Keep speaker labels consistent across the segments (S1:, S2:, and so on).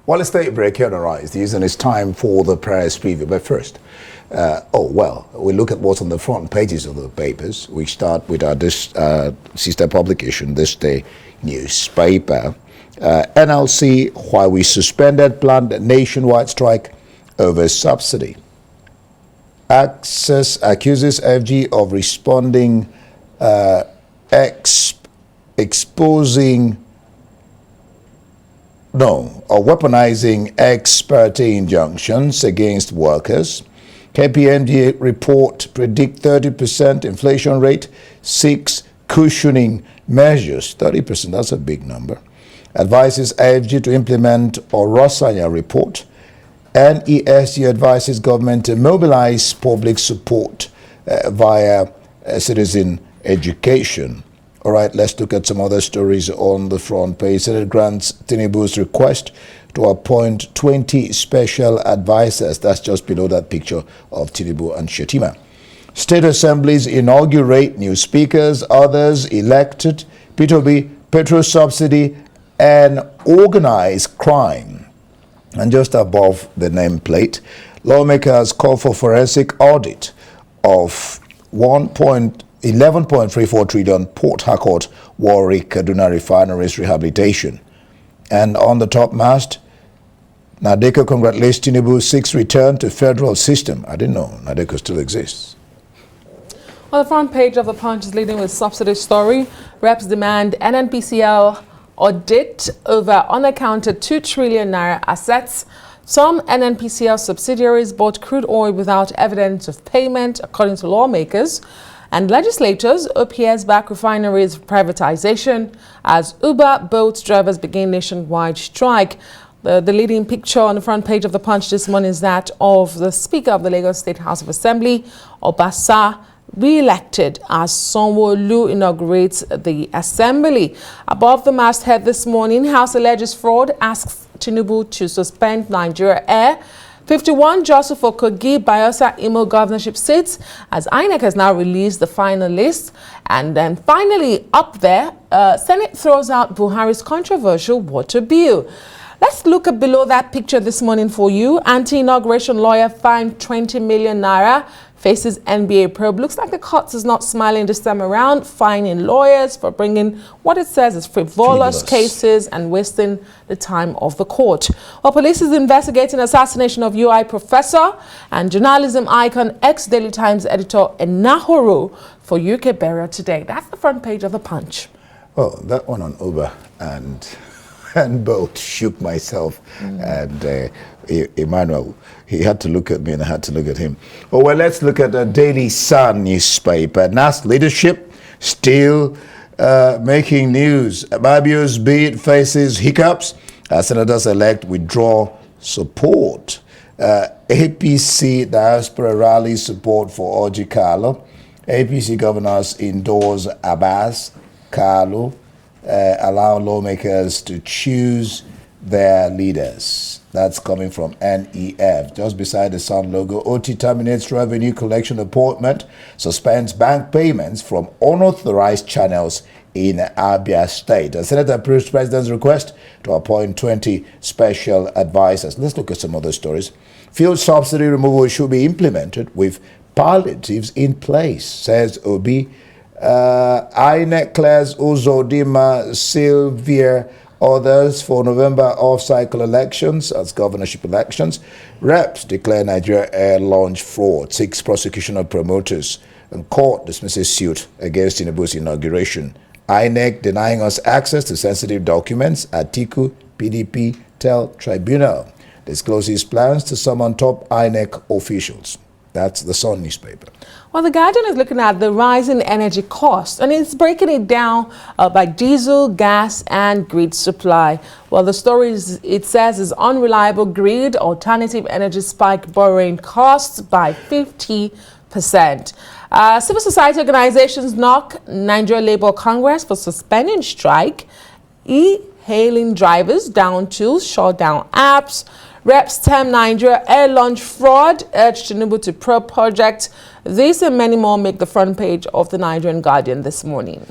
S1: Well, let's take a break here on Rise News, and it's time for the press preview. But first, we look at what's on the front pages of the papers. We start with our sister publication, This Day newspaper. NLC, why we suspended planned nationwide strike over subsidy. Access accuses FG of responding, weaponizing ex-parte injunctions against workers. KPMG report predict 30% inflation rate, 6 cushioning measures. 30%, that's a big number. Advises AFG to implement Orosanya report. NESG advises government to mobilize public support via citizen education. All right, let's look at some other stories on the front page. Senate grants Tinubu's request to appoint 20 special advisors. That's just below that picture of Tinubu and Shetima. State assemblies inaugurate new speakers, others elected. P2B, petrol subsidy, and organized crime. And just above the nameplate, lawmakers call for forensic audit of 11.34 trillion Port Harcourt, Warri, Kaduna refineries rehabilitation. And on the top mast, Nadeko congratulates Tinubu's 6th return to federal system. I didn't know Nadeko still exists.
S2: Well, the front page of the Punch is leading with subsidy story. Reps demand NNPCL audit over unaccounted 2 trillion naira assets. Some NNPCL subsidiaries bought crude oil without evidence of payment, according to lawmakers. And legislators OPS back refineries privatization as Uber boat drivers begin nationwide strike. The leading picture on the front page of the Punch this morning is that of the Speaker of the Lagos State House of Assembly, Obasa, re-elected as Sanwo-Olu inaugurates the assembly. Above the masthead this morning, House alleges fraud, asks Tinubu to suspend Nigeria Air. 51 jostle for Kogi, Bayelsa, Imo governorship seats as INEC has now released the final list. And then finally up there, Senate throws out Buhari's controversial water bill. Let's look at below that picture this morning for you. Anti-inauguration lawyer fined 20 million naira. Faces NBA probe. Looks like the courts is not smiling this time around, fining lawyers for bringing what it says is frivolous cases and wasting the time of the court. Well, police is investigating assassination of UI professor and journalism icon, ex-Daily Times editor Enahoro for UK burial today. That's the front page of the Punch.
S1: Well, that one on Uber and both shook myself and Emmanuel. He had to look at me and I had to look at him. Oh, well, let's look at the Daily Sun newspaper. NAS leadership still making news. Babio's bid faces hiccups as senators-elect withdraw support. APC diaspora rally support for Orji Carlo. APC governors endorse Abbas Carlo. Allow lawmakers to choose their leaders. That's coming from NEF. Just beside the Sun logo, OT terminates revenue collection appointment, suspends bank payments from unauthorized channels in Abia State. The Senate approves President's request to appoint 20 special advisors. Let's look at some other stories. Fuel subsidy removal should be implemented with palliatives in place, says Obi. INEC clears Uzodimma, Sylvia, others for November off-cycle elections as governorship elections. Reps declare Nigeria Air launch fraud, 6 prosecution of promoters, and court dismisses suit against Tinubu's inauguration. INEC denying us access to sensitive documents. Atiku, PDP, tell tribunal. Discloses plans to summon top INEC officials. That's the Sun newspaper.
S2: Well, The Guardian is looking at the rising energy costs, and it's breaking it down by diesel, gas, and grid supply. Well, the story it says is unreliable grid, alternative energy spike borrowing costs by 50%. Civil society organizations knock Nigeria Labour Congress for suspending strike. E-hailing drivers down tools, shut down apps. Reps term Nigeria Air launch fraud, urge Tinubu to probe project. These and many more make the front page of the Nigerian Guardian this morning.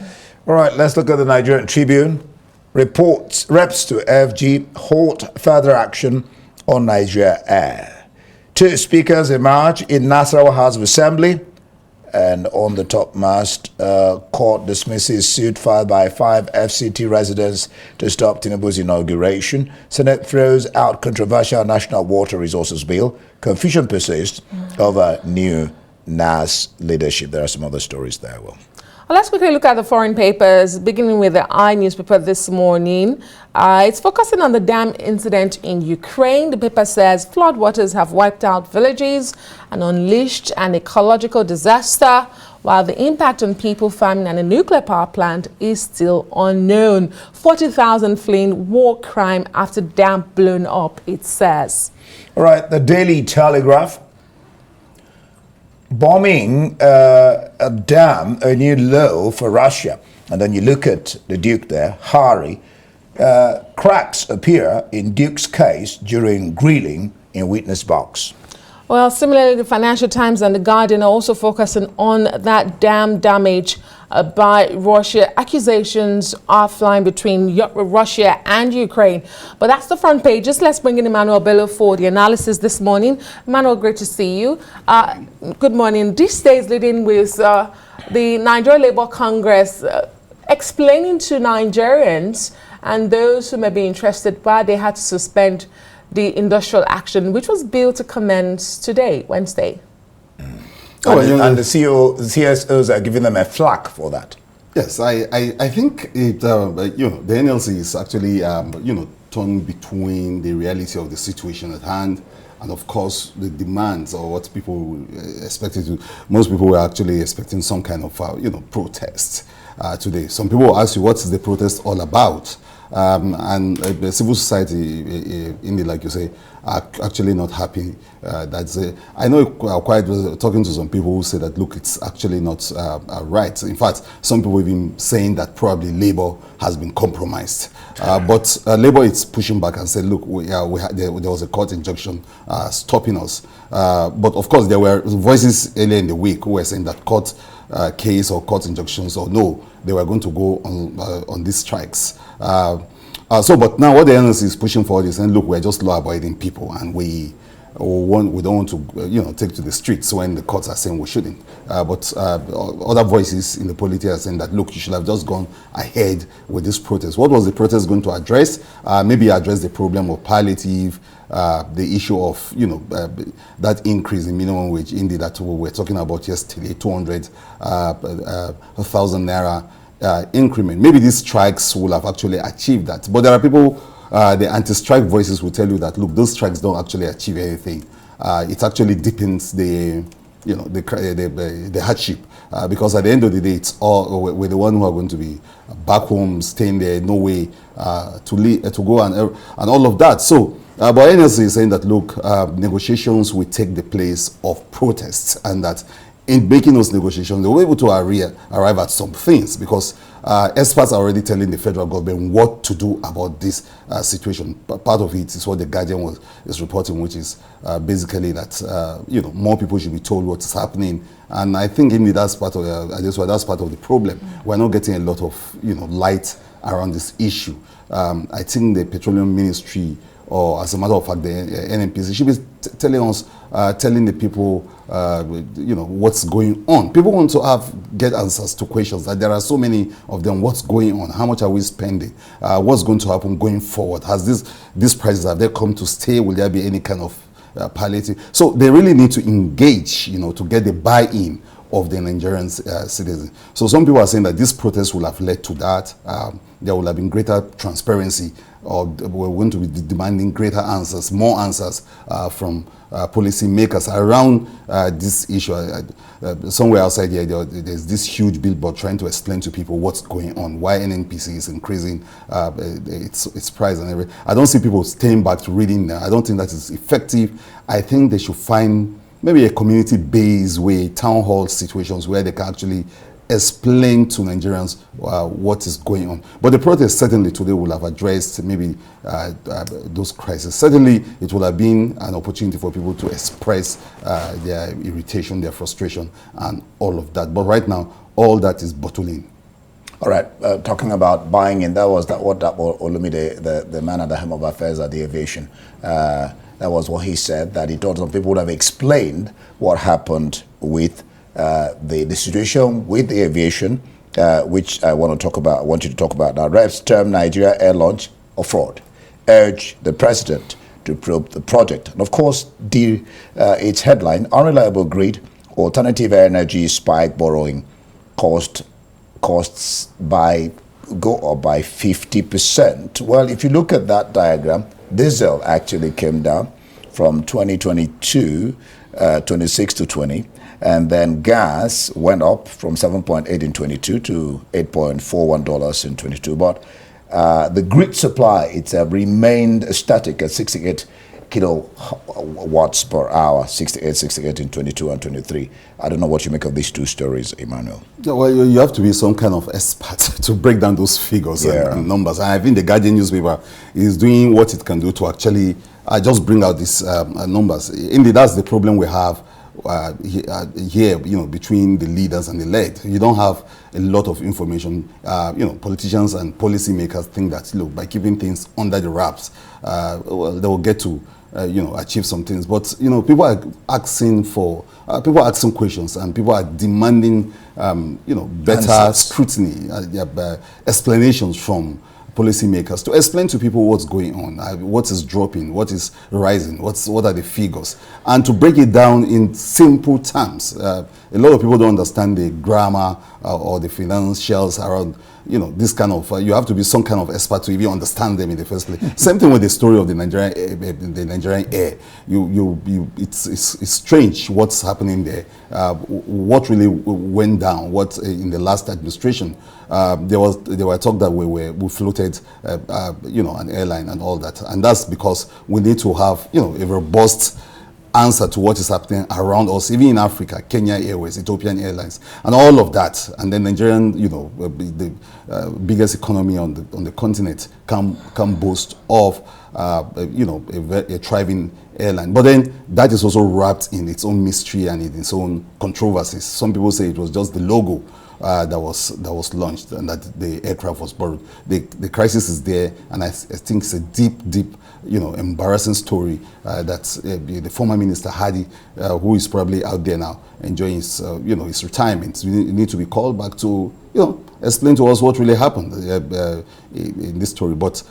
S1: All right, let's look at the Nigerian Tribune. reps to FG halt further action on Nigeria Air. 2 speakers emerge in Nasarawa House of Assembly. And on the topmost, court dismisses suit filed by 5 FCT residents to stop Tinubu's inauguration. Senate throws out controversial National Water Resources Bill. Confusion persists over new NAS leadership. There are some other stories there. Well,
S2: let's quickly look at the foreign papers, beginning with the I newspaper this morning. It's focusing on the dam incident in Ukraine. The paper says floodwaters have wiped out villages and unleashed an ecological disaster, while the impact on people, famine, and a nuclear power plant is still unknown. 40,000 fleeing war crime after dam blown up, it says.
S1: All right, the Daily Telegraph. Bombing a dam, a new low for Russia. And then you look at the Duke there, Harry. Cracks appear in Duke's case during grilling in witness box.
S2: Well, similarly, the Financial Times and the Guardian are also focusing on that dam damage by Russia. Accusations are flying between Russia and Ukraine. But that's the front page. Just let's bring in Emmanuel Bello for the analysis this morning. Emmanuel, great to see you. Good morning. This day is leading with the Nigeria Labour Congress explaining to Nigerians and those who may be interested why they had to suspend the industrial action, which was billed to commence today, Wednesday.
S1: And the CSOs are giving them a flack for that.
S3: Yes, I think it, the NLC is actually, torn between the reality of the situation at hand and, of course, the demands or what people expected to. Most people were actually expecting some kind of, protest today. Some people will ask you, what is the protest all about? And the civil society, indeed, like you say, are actually not happy. I know quite talking to some people who say that, look, it's actually not right. In fact, some people even saying that probably Labour has been compromised. But Labour is pushing back and said, look, there was a court injunction stopping us. But of course, there were voices earlier in the week who were saying that court case or court injunctions or no, they were going to go on these strikes. But now what the NLC is pushing for is saying, look, we're just law-abiding people, and we don't want to, take to the streets when the courts are saying we shouldn't. But other voices in the polity are saying that, look, you should have just gone ahead with this protest. What was the protest going to address? Maybe address the problem of palliative, the issue of, that increase in minimum wage, indeed, that we were talking about yesterday, 200,000 naira increment. Maybe these strikes will have actually achieved that. But there are people, the anti-strike voices will tell you that, look, those strikes don't actually achieve anything. It actually deepens the hardship. Because at the end of the day, it's all, we're the one who are going to be back home, staying there, no way to go and all of that. So, but NLC is saying that, look, negotiations will take the place of protests, and that in making those negotiations, they were able to arrive at some things, because experts are already telling the federal government what to do about this situation. Part of it is what the Guardian is reporting, which is basically that more people should be told what is happening. And I think indeed that's part of that's part of the problem. We're not getting a lot of light around this issue. I think the Petroleum Ministry, or as a matter of fact, the NNPC should be telling us, telling the people, what's going on. People want to get answers to questions. That there are so many of them. What's going on? How much are we spending? What's going to happen going forward? Has these prices, have they come to stay? Will there be any kind of palliative? So they really need to engage, to get the buy-in of the Nigerian citizens. So some people are saying that this protest will have led to that. There will have been greater transparency, or we're going to be demanding greater answers, more answers from policy makers around this issue. Somewhere outside here, there's this huge billboard trying to explain to people what's going on, why NNPC is increasing its price and everything. I don't see people staying back to reading. I don't think that is effective. I think they should find maybe a community-based way, town hall situations where they can actually explain to Nigerians what is going on. But the protest certainly today will have addressed maybe those crises. Certainly it will have been an opportunity for people to express their irritation, their frustration, and all of that. But right now, all that is bottling.
S1: All right, talking about buying in, that was what Olumide, the man at the helm of affairs at the aviation, that was what he said, that he thought some people would have explained what happened with the situation with the aviation, which I want you to talk about now. Reps term Nigeria air launch a fraud, urge the president to probe the project. And of course, its headline, unreliable grid, alternative energy spike borrowing costs go up by 50%. Well, if you look at that diagram, diesel actually came down from 2022, 26 to 20, and then gas went up from 7.8 in 22 to $8.41 in 22. But the grid supply, it's remained static at 68 kilowatts per hour, 68 in 22 and 23. I don't know what you make of these two stories, Emmanuel.
S3: Yeah, well, you have to be some kind of expert to break down those figures and numbers. And I think the Guardian newspaper is doing what it can do to actually just bring out these numbers. Indeed, that's the problem we have here, between the leaders and the led. You don't have a lot of information. Politicians and policymakers think that, look, by keeping things under the wraps, well, they will get to achieve some things. But people are asking questions, and people are demanding better
S1: answers,
S3: scrutiny, explanations from policymakers to explain to people what's going on, what is dropping, what is rising, what are the figures, and to break it down in simple terms. A lot of people don't understand the grammar or the financials around this kind of. You have to be some kind of expert to even understand them in the first place. Same thing with the story of the Nigerian air. It's strange what's happening there. What really went down? What in the last administration? There were talk that we floated, an airline and all that, and that's because we need to have a robust answer to what is happening around us, even in Africa, Kenya Airways, Ethiopian Airlines, and all of that. And then Nigerian, the biggest economy on the continent, can boast of, a thriving airline. But then that is also wrapped in its own mystery and in its own controversies. Some people say it was just the logo that was launched and that the aircraft was borrowed. The crisis is there, and I think it's a deep, embarrassing story that the former minister Hadi, who is probably out there now enjoying his retirement, you need to be called back to explain to us what really happened in this story. But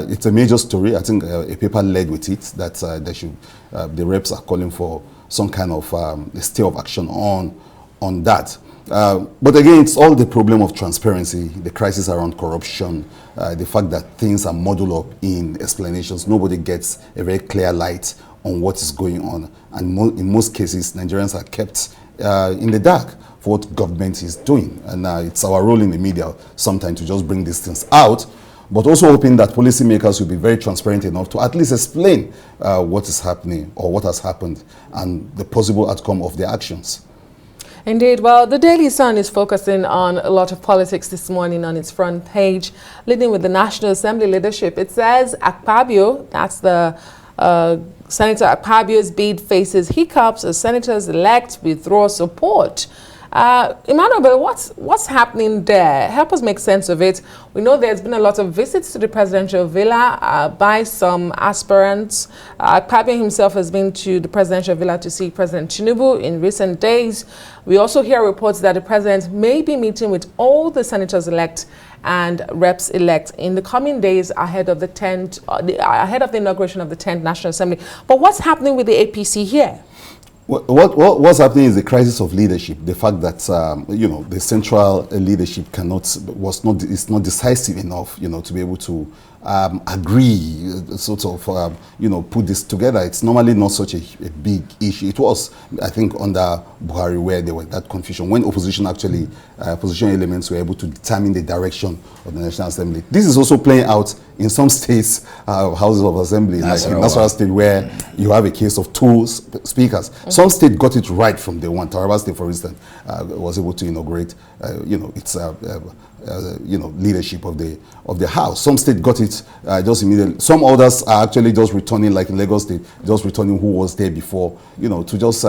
S3: it's a major story. I think a paper led with it that the reps are calling for some kind of a stay of action on that. But again, it's all the problem of transparency, the crisis around corruption, the fact that things are muddled up in explanations. Nobody gets a very clear light on what is going on. And in most cases, Nigerians are kept in the dark for what government is doing. And it's our role in the media sometimes to just bring these things out, but also hoping that policymakers will be very transparent enough to at least explain what is happening or what has happened and the possible outcome of their actions.
S2: Indeed. Well, the Daily Sun is focusing on a lot of politics this morning on its front page, leading with the National Assembly leadership. It says Akpabio, that's the Senator Akpabio's bid faces hiccups as senators-elect withdraw support. Emmanuel, what's happening there? Help us make sense of it. We know there's been a lot of visits to the presidential villa by some aspirants. Akpabio himself has been to the presidential villa to see President Tinubu in recent days. We also hear reports that the president may be meeting with all the senators-elect and reps-elect in the coming days ahead of the inauguration of the 10th National Assembly. But what's happening with the APC here?
S3: What's happening is the crisis of leadership. The fact that the central leadership is not decisive enough, to be able to agree, sort of, put this together. It's normally not such a big issue. It was, I think, under Buhari where there was that confusion when opposition elements were able to determine the direction of the National Assembly. This is also playing out in some states, houses of assembly, like in Nasarawa State, where you have a case of two speakers. Some states got it right from day one. Taraba State, for instance, was able to inaugurate, its leadership of the House. Some states got it just immediately. Some others are actually just returning, like in Lagos State, just returning who was there before, to just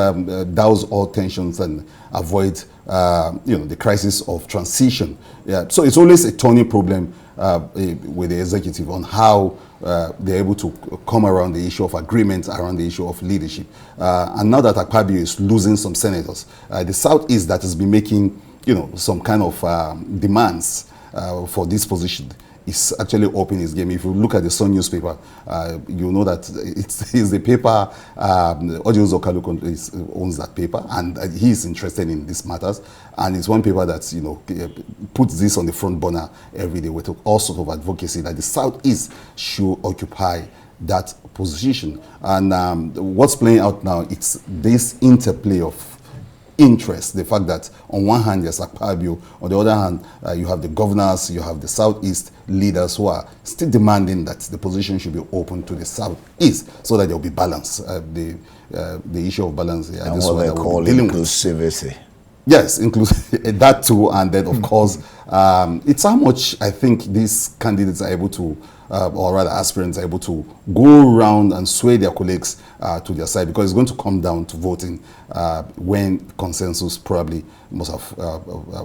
S3: douse all tensions and avoid, the crisis of transition. Yeah. So it's always a thorny problem with the executive on how they're able to come around the issue of agreement, around the issue of leadership. And now that Akpabio is losing some senators, the Southeast that has been making, some kind of demands for this position is actually opening his game. If you look at the Sun newspaper, you know that it's the paper, Ojo Zokalu owns that paper, and he is interested in these matters. And it's one paper that, puts this on the front burner every day with all sorts of advocacy that the Southeast should occupy that position. And what's playing out now, it's this interplay of interest, the fact that on one hand there's Akpabio, on the other hand you have the governors, you have the Southeast leaders who are still demanding that the position should be open to the Southeast so that there will be balance. The issue of balance,
S1: and this what they call inclusivity.
S3: Yes, inclusive that too, and then of course it's how much I think these candidates are able to, or rather aspirants are able to go around and sway their colleagues to their side, because it's going to come down to voting when consensus probably must have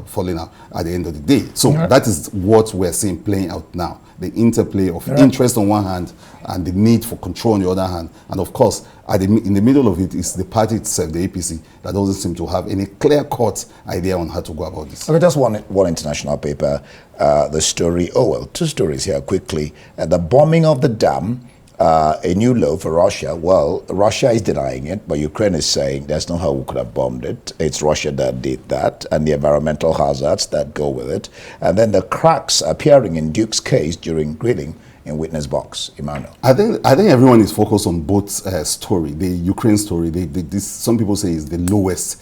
S3: fallen out at the end of the day. So that is what we're seeing playing out now. The interplay of interest on one hand and the need for control on the other hand. And of course, in the middle of it is the party itself, the APC, that doesn't seem to have any clear-cut idea on how to go about this.
S1: Okay, just one international paper, the story, two stories here quickly. The bombing of the dam, a new low for Russia. Well, Russia is denying it, but Ukraine is saying there's no how we could have bombed it. It's Russia that did that, and the environmental hazards that go with it. And then the cracks appearing in Duke's case during grilling in witness box. Emmanuel.
S3: I think everyone is focused on both story. The Ukraine story, this some people say is the lowest,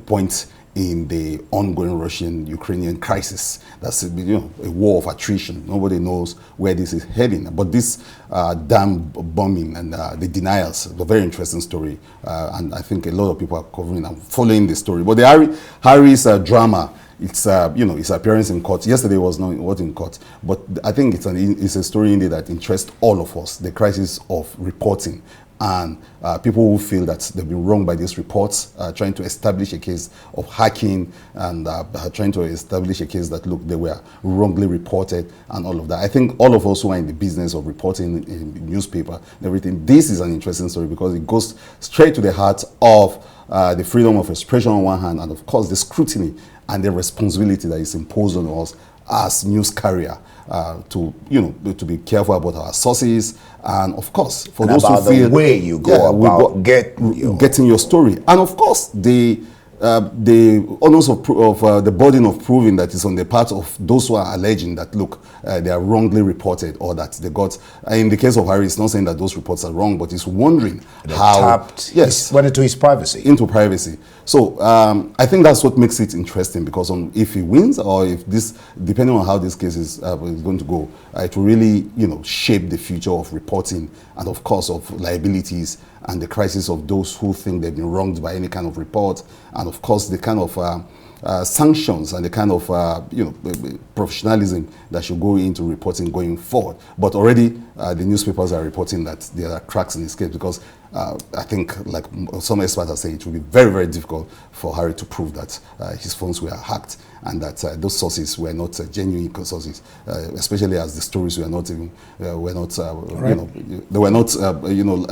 S3: point in the ongoing Russian-Ukrainian crisis. That's a war of attrition. Nobody knows where this is heading. But this dam bombing and the denials, a very interesting story. And I think a lot of people are covering and following the story. But the Harry's drama, it's his appearance in court. Yesterday was not in court, but I think it's a story indeed that interests all of us. The crisis of reporting. And people who feel that they've been wronged by these reports, trying to establish a case of hacking and trying to establish a case that, look, they were wrongly reported and all of that. I think all of us who are in the business of reporting in newspaper and everything, this is an interesting story because it goes straight to the heart of the freedom of expression on one hand, and of course the scrutiny and the responsibility that is imposed on us as news carrier to be careful about our sources, and of course for those who feel
S1: the way you go about
S3: getting your story, and of course the onus of the burden of proving that is on the part of those who are alleging that, look, they are wrongly reported, or that they got, in the case of Harry, it's not saying that those reports are wrong, but he's wondering how
S1: went into his privacy.
S3: So I think that's what makes it interesting, because if he wins, or if this, depending on how this case is going to go, it will really shape the future of reporting, and of course of liabilities and the crisis of those who think they've been wronged by any kind of report, and of course the kind of sanctions and the kind of professionalism that should go into reporting going forward. But already the newspapers are reporting that there are cracks in this case, because I think, like some experts are saying, it will be very, very difficult for Harry to prove that his phones were hacked and that those sources were not genuine sources, especially as the stories were not even they were not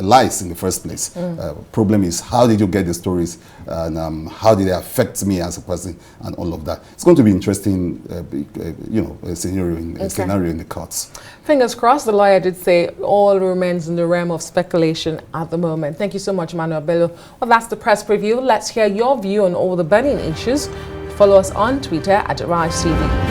S3: lies in the first place. Problem is, how did you get the stories, and how did they affect me as a person, and all of that. It's going to be interesting, scenario in the courts.
S2: Fingers crossed. The lawyer did say all remains in the realm of speculation at the moment. Thank you so much, Emmanuel Bello. Well, that's the press preview. Let's hear your view on all the burning issues. Follow us on Twitter at RISE TV.